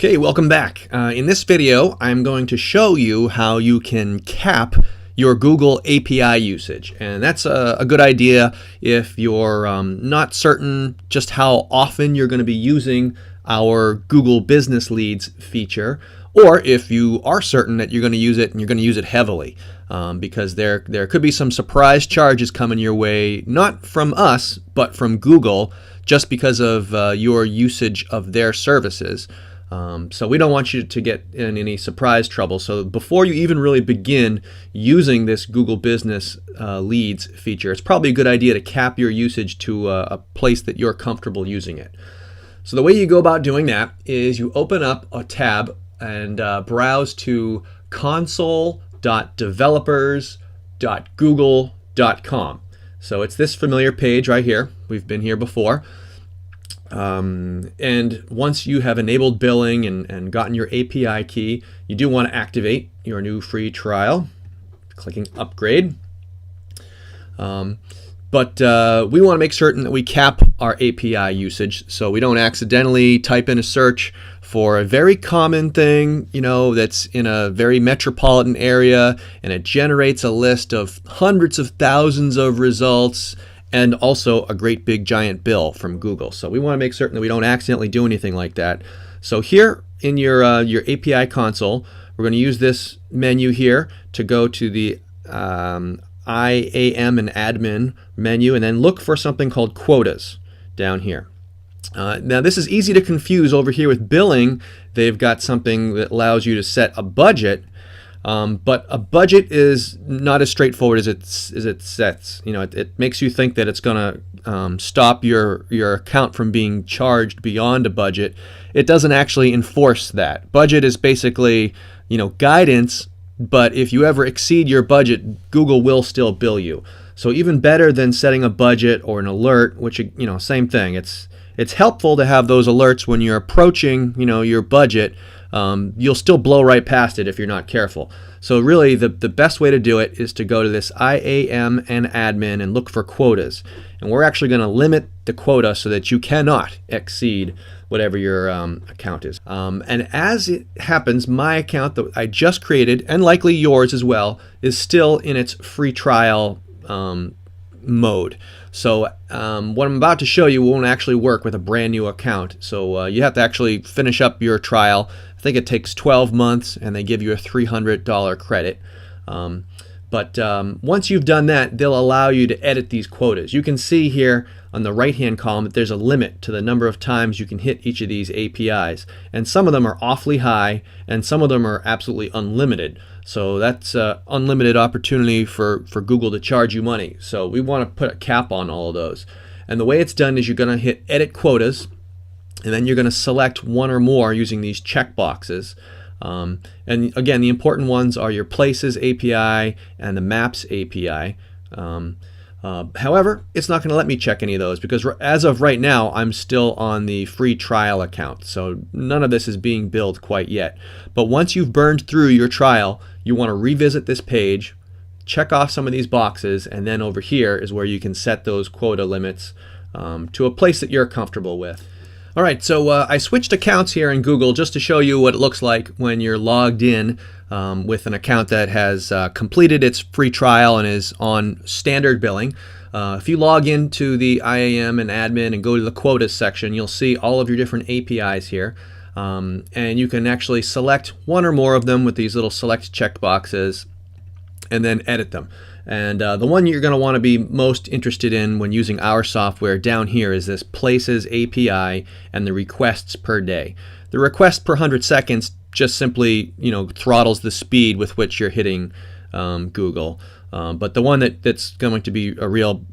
Okay, welcome back. In this video, I'm going to show you how you can cap your Google API usage. And that's a good idea if you're not certain just how often you're going to be using our Google Business Leads feature, or if you are certain that you're going to use it and you're going to use it heavily. Because there could be some surprise charges coming your way, not from us, but from Google, just because of your usage of their services. So we don't want you to get in any surprise trouble. So before you even really begin using this Google Business Leads feature, it's probably a good idea to cap your usage to a place that you're comfortable using it. So the way you go about doing that is you open up a tab and browse to console.developers.google.com. So it's this familiar page right here. We've been here before. And once you have enabled billing and gotten your API key, you do want to activate your new free trial, clicking upgrade. But we want to make certain that we cap our API usage so we don't accidentally type in a search for a very common thing, that's in a very metropolitan area, and it generates a list of hundreds of thousands of results and also a great big giant bill from Google. So we want to make certain that we don't accidentally do anything like that. So here in your API console, we're going to use this menu here to go to the IAM and admin menu, and then look for something called quotas down here. Now this is easy to confuse over here with billing. They've got something that allows you to set a budget. But a budget is not as straightforward as it sets. It makes you think that it's going to stop your account from being charged beyond a budget. It doesn't actually enforce that. Budget is basically, guidance, but if you ever exceed your budget, Google will still bill you. So even better than setting a budget or an alert, which, same thing. It's helpful to have those alerts when you're approaching, your budget. You'll still blow right past it if you're not careful. So really the best way to do it is to go to this IAM and admin and look for quotas. And we're actually going to limit the quota so that you cannot exceed whatever your account is. And as it happens, my account that I just created, and likely yours as well, is still in its free trial mode. So what I'm about to show you won't actually work with a brand new account. So you have to actually finish up your trial. I think it takes 12 months and they give you a $300 credit. But once you've done that, they'll allow you to edit these quotas. You can see here on the right hand column that there's a limit to the number of times you can hit each of these APIs. And some of them are awfully high and some of them are absolutely unlimited. So that's unlimited opportunity for Google to charge you money. So we want to put a cap on all of those. And the way it's done is you're going to hit edit quotas, and then you're going to select one or more using these check boxes. And again, the important ones are your Places API and the Maps API. However, it's not going to let me check any of those because as of right now, I'm still on the free trial account. So none of this is being billed quite yet. But once you've burned through your trial, you want to revisit this page, check off some of these boxes, and then over here is where you can set those quota limits to a place that you're comfortable with. All right, so I switched accounts here in Google just to show you what it looks like when you're logged in with an account that has completed its free trial and is on standard billing. If you log into the IAM and admin and go to the quotas section, you'll see all of your different APIs here. And you can actually select one or more of them with these little select checkboxes and then edit them. And the one you're going to want to be most interested in when using our software down here is this Places API and the requests per day. The request per 100 seconds just simply throttles the speed with which you're hitting Google. But the one that's going to be a real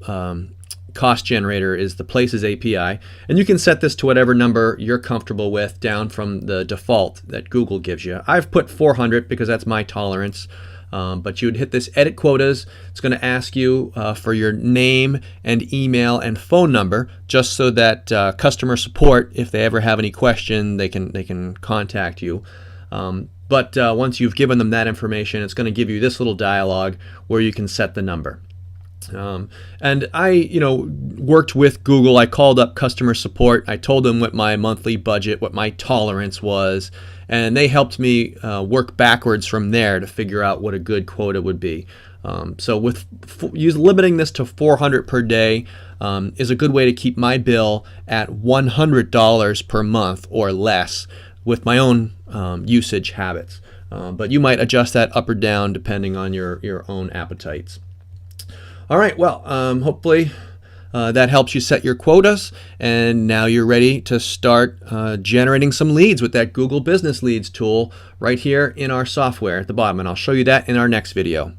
cost generator is the Places API, and you can set this to whatever number you're comfortable with down from the default that Google gives you. I've put 400 because that's my tolerance. But you would hit this edit quotas. It's going to ask you for your name and email and phone number, just so that customer support, if they ever have any question, they can contact you. But once you've given them that information, it's going to give you this little dialog where you can set the number. And I, worked with Google. I called up customer support. I told them what my monthly budget, what my tolerance was, and they helped me work backwards from there to figure out what a good quota would be. So with limiting this to 400 per day is a good way to keep my bill at $100 per month or less with my own usage habits. But you might adjust that up or down depending on your own appetites. All right, well, hopefully that helps you set your quotas, and now you're ready to start generating some leads with that Google Business Leads tool right here in our software at the bottom, and I'll show you that in our next video.